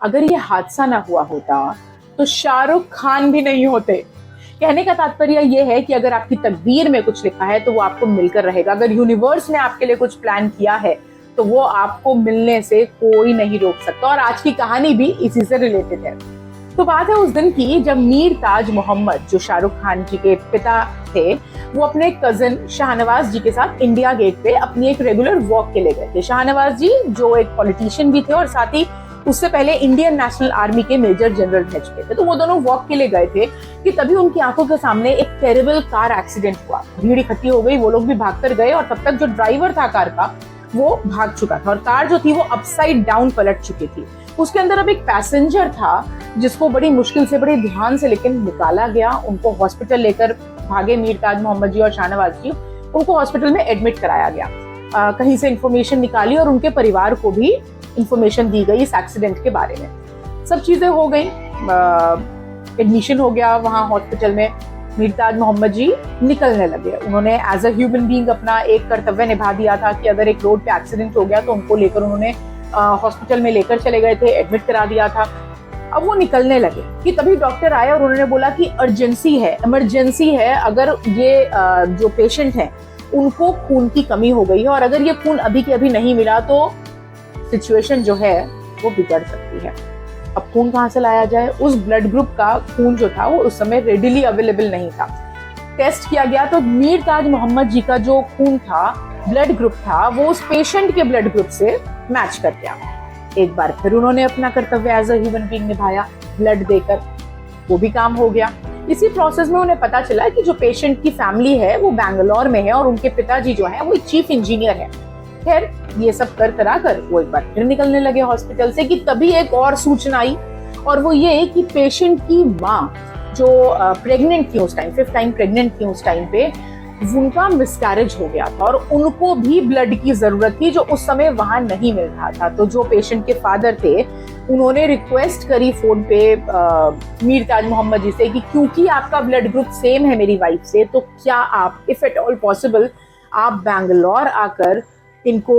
अगर ये हादसा ना हुआ होता तो शाहरुख खान भी नहीं होते। कहने का तात्पर्य ये है कि अगर आपकी तकदीर में कुछ लिखा है तो वो आपको मिलकर रहेगा। अगर यूनिवर्स ने आपके लिए कुछ प्लान किया है तो वो आपको मिलने से कोई नहीं रोक सकता। और आज की कहानी भी इसी से रिलेटेड है। तो बात है उस दिन की जब मीर ताज मोहम्मद, जो शाहरुख खान जी के पिता थे, वो अपने कजिन शाहनवाज जी के साथ इंडिया गेट पे अपनी एक रेगुलर वॉक के लिए गए थे। शाहनवाज जी जो एक पॉलिटिशियन भी थे और साथ ही उससे पहले इंडियन नेशनल आर्मी के मेजर जनरल रह चुके थे। तो वो दोनों वॉक के लिए गए थे कि तभी उनकी आंखों के सामने एक टेरिबल कार एक्सीडेंट हुआ। भीड़ इकट्ठी हो गई, वो लोग भी भाग कर गए और तब तक जो ड्राइवर था कार का वो भाग चुका था और कार जो थी वो अपसाइड डाउन पलट चुकी थी। उसके अंदर अब एक पैसेंजर था जिसको बड़ी मुश्किल से, बड़े ध्यान से लेकिन निकाला गया। उनको हॉस्पिटल लेकर भागे मीर ताज मोहम्मद जी और शाहनवाज जी। उनको हॉस्पिटल में एडमिट कराया गया। कहीं से इंफॉर्मेशन निकाली और उनके परिवार को भी इंफॉर्मेशन दी गई इस एक्सीडेंट के बारे में। सब चीजें हो गई, एडमिशन हो गया वहां हॉस्पिटल में। मीर ताज मोहम्मद जी निकलने लगे। उन्होंने एज अ ह्यूमन बीइंग अपना एक कर्तव्य निभा दिया था कि अगर एक रोड पे एक्सीडेंट हो गया तो उनको लेकर उन्होंने हॉस्पिटल में लेकर चले गए थे, एडमिट करा दिया था। अब वो निकलने लगे कि तभी डॉक्टर आए और उन्होंने बोला कि अर्जेंसी है, इमरजेंसी है। अगर ये जो पेशेंट हैं उनको खून की कमी हो गई है और अगर ये खून अभी के अभी नहीं मिला तो सिचुएशन जो है वो बिगड़ सकती है। अब खून कहाँ से लाया जाए? उस ब्लड ग्रुप का खून जो था वो उस समय रेडिली अवेलेबल नहीं था। टेस्ट किया गया तो मीर ताज मोहम्मद जी का जो खून था, ब्लड ग्रुप था, वो उस पेशेंट के ब्लड ग्रुप से मैच कर गया। एक बार फिर उन्होंने अपना कर्तव्य एज अ ह्यूमन बीइंग निभाया, ब्लड देकर, वो भी काम हो गया। इसी प्रोसेस में उन्हें पता चला कि जो पेशेंट की फैमिली है वो बैंगलोर में है और उनके पिताजी जो है वो चीफ इंजीनियर है। खैर ये सब करा कर वो एक बार फिर निकलने लगे हॉस्पिटल से कि तभी एक और सूचना आई और वो ये कि पेशेंट की माँ जो प्रेग्नेंट थी उस टाइम, 5th टाइम प्रेग्नेंट थी उस टाइम पे, उनका मिसकैरेज हो गया था और उनको भी ब्लड की जरूरत थी जो उस समय वहां नहीं मिल रहा था। तो जो पेशेंट के फादर थे उन्होंने रिक्वेस्ट करी फोन पे मीर ताज मोहम्मद जी से कि क्योंकि आपका ब्लड ग्रुप सेम है मेरी वाइफ से, तो क्या आप इफ एट ऑल पॉसिबल आप बैंगलोर आकर इनको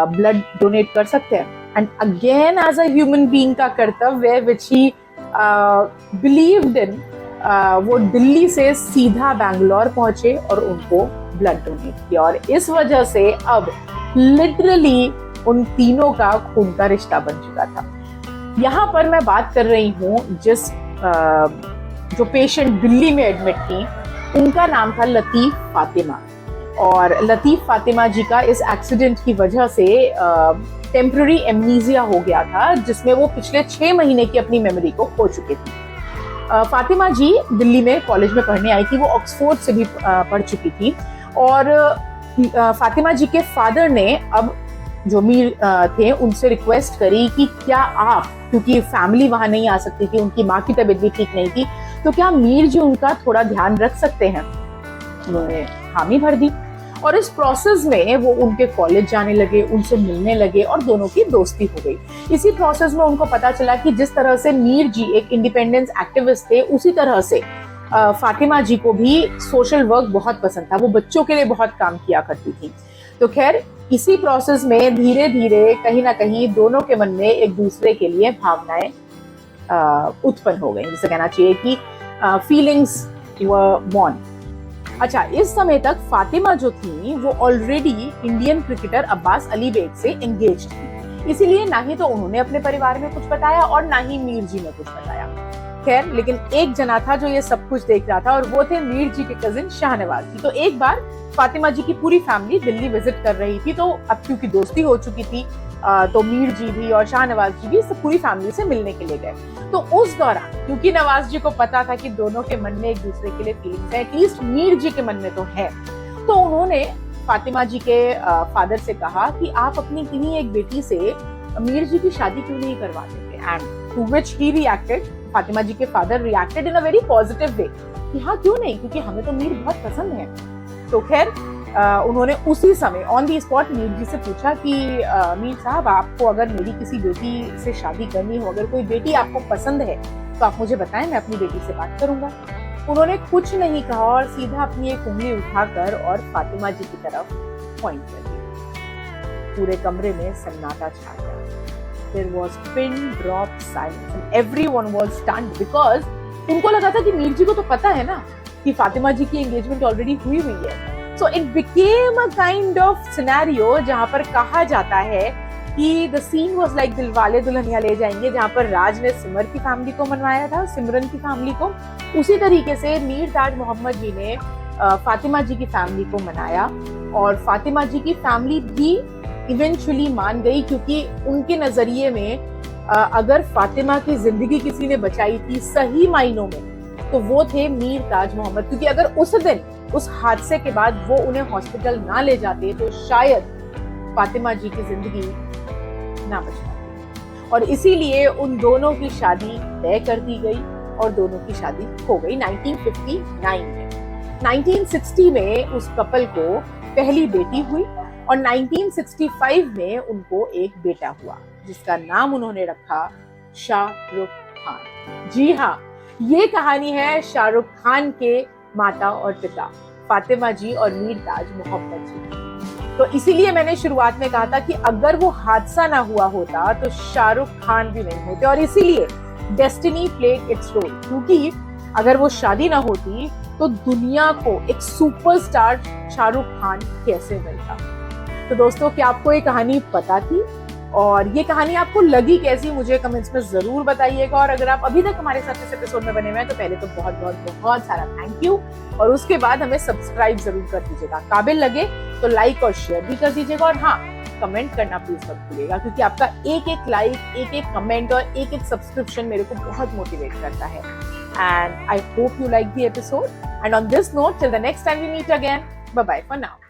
ब्लड डोनेट कर सकते हैं। And again as a human being का कर्तव्य विच ही बिलीव्ड इन, वो दिल्ली से सीधा बैंगलोर पहुंचे और उनको ब्लड डोनेट किया। और इस वजह से अब लिटरली उन तीनों का खून का रिश्ता बन चुका था। यहाँ पर मैं बात कर रही हूँ जिस जो पेशेंट दिल्ली में एडमिट थी, उनका नाम था लतीफ फातिमा। और लतीफ फातिमा जी का इस एक्सीडेंट की वजह से टेम्पररी एमनीजिया हो गया था, जिसमें वो पिछले 6 महीने की अपनी मेमोरी को खो चुके थे। फातिमा जी दिल्ली में कॉलेज में पढ़ने आई थी, वो ऑक्सफोर्ड से भी पढ़ चुकी थी। और फातिमा जी के फादर ने अब जो मीर थे उनसे रिक्वेस्ट करी कि क्या आप, क्योंकि फैमिली वहां नहीं आ सकती थी, उनकी माँ की तबीयत भी ठीक नहीं थी, तो क्या मीर जी उनका थोड़ा ध्यान रख सकते हैं। उन्होंने हामी भर दी और इस प्रोसेस में वो उनके कॉलेज जाने लगे, उनसे मिलने लगे और दोनों की दोस्ती हो गई। इसी प्रोसेस में उनको पता चला कि जिस तरह से मीर जी एक इंडिपेंडेंस एक्टिविस्ट थे, उसी तरह से फातिमा जी को भी सोशल वर्क बहुत पसंद था। वो बच्चों के लिए बहुत काम किया करती थी। तो खैर इसी प्रोसेस में धीरे धीरे कहीं ना कहीं दोनों के मन में एक दूसरे के लिए भावनाएं उत्पन्न हो गई, जिसे कहना चाहिए कि फीलिंग्स वर बॉर्न। अच्छा, इस समय तक फातिमा जो थी वो already Indian cricketer Abbas Ali Baig से एंगेज थी, इसीलिए ना ही तो उन्होंने अपने परिवार में कुछ बताया और ना ही मीर जी ने कुछ बताया। खैर लेकिन एक जना था जो ये सब कुछ देख रहा था और वो थे मीर जी के कजिन शाहनवाज जी। तो एक बार फातिमा जी की पूरी फैमिली दिल्ली विजिट कर रही थी, तो अब क्योंकि दोस्ती हो चुकी थी तो मीर जी भी और शाहनवाज जी भी सब पूरी फैमिली से मिलने के लिए गए। तो उस दौरान क्योंकि नवाज जी को पता था कि दोनों के मन में एक दूसरे के लिए फीलिंग्स है, एटलीस्ट मीर जी के मन में तो है, तो उन्होंने फातिमा जी के फादर से कहा कि आप अपनी किन्हीं एक बेटी से मीर जी की शादी क्यों नहीं करवा देते। And to which he reacted, Fatima ji के father reacted in a very positive way कि हाँ क्यों नहीं, क्योंकि हमें तो मीर बहुत पसंद है। तो खैर उन्होंने उसी समय ऑन दी स्पॉट मीर जी से पूछा कि मीर साहब, आपको अगर मेरी किसी बेटी से शादी करनी हो, अगर कोई बेटी आपको पसंद है तो आप मुझे बताएं, मैं अपनी बेटी से बात करूंगा। उन्होंने कुछ नहीं कहा और सीधा अपनी एक उंगली उठाकर और फातिमा जी की तरफ पॉइंट कर दी। पूरे कमरे में सन्नाटा छा गया। there was pin drop silence and everyone was stunned because उनको लगा था कि मीर जी को तो पता है ना कि फातिमा जी की एंगेजमेंट ऑलरेडी हुई है। So it became a kind of scenario जहां पर कहा जाता है कि the scene was like Dilwale Dulhania Le Jayenge, जहां पर राज ने सिमर की फैमिली को मनवाया था, सिमरन की फैमिली को, उसी तरीके से मीर ताज मोहम्मद जी ने फातिमा जी की फैमिली को मनाया और फातिमा जी की फैमिली भी इवेंचुअली मान गई, क्योंकि उनके नजरिए में अगर फातिमा की जिंदगी किसी ने बचाई थी सही मायनों में तो वो थे मीर ताज मोहम्मद, क्योंकि अगर उस दिन उस हादसे के बाद वो उन्हें हॉस्पिटल ना ले जाते तो शायद फातिमा जी की जिंदगी ना बच पाती। और इसीलिए उन दोनों की शादी तय कर दी गई और दोनों की शादी हो गई 1959 में। 1960 में उस कपल को पहली बेटी हुई और 1965 में उनको एक बेटा हुआ जिसका नाम उन्होंने रखा शाहरुख खान। जी हाँ, ये कहानी है शाहरुख खान के माता और पिता फातिमा जी और मीर ताज मोहम्मद जी। तो इसीलिए मैंने शुरुआत में कहा था कि अगर वो हादसा ना हुआ होता तो शाहरुख खान भी नहीं होते, और इसीलिए डेस्टिनी प्लेड इट्स रोल, क्योंकि अगर वो शादी ना होती तो दुनिया को एक सुपरस्टार शाहरुख खान कैसे मिलता। तो दोस्तों, क्या आपको ये कहानी पता थी और ये कहानी आपको लगी कैसी, मुझे कमेंट्स में जरूर बताइएगा। और अगर आप अभी तक हमारे साथ इस एपिसोड में बने हुए हैं तो पहले तो बहुत बहुत बहुत सारा थैंक यू, और उसके बाद हमें सब्सक्राइब जरूर कर दीजिएगा। काबिल लगे तो लाइक और शेयर भी कर दीजिएगा, और हाँ, कमेंट करना प्लीज मत भूलिएगा, क्योंकि आपका एक एक लाइक, एक एक कमेंट और एक एक सब्सक्रिप्शन मेरे को बहुत मोटिवेट करता है। And I hope you like the episode, and on this note, till the next time we meet again, bye bye for now.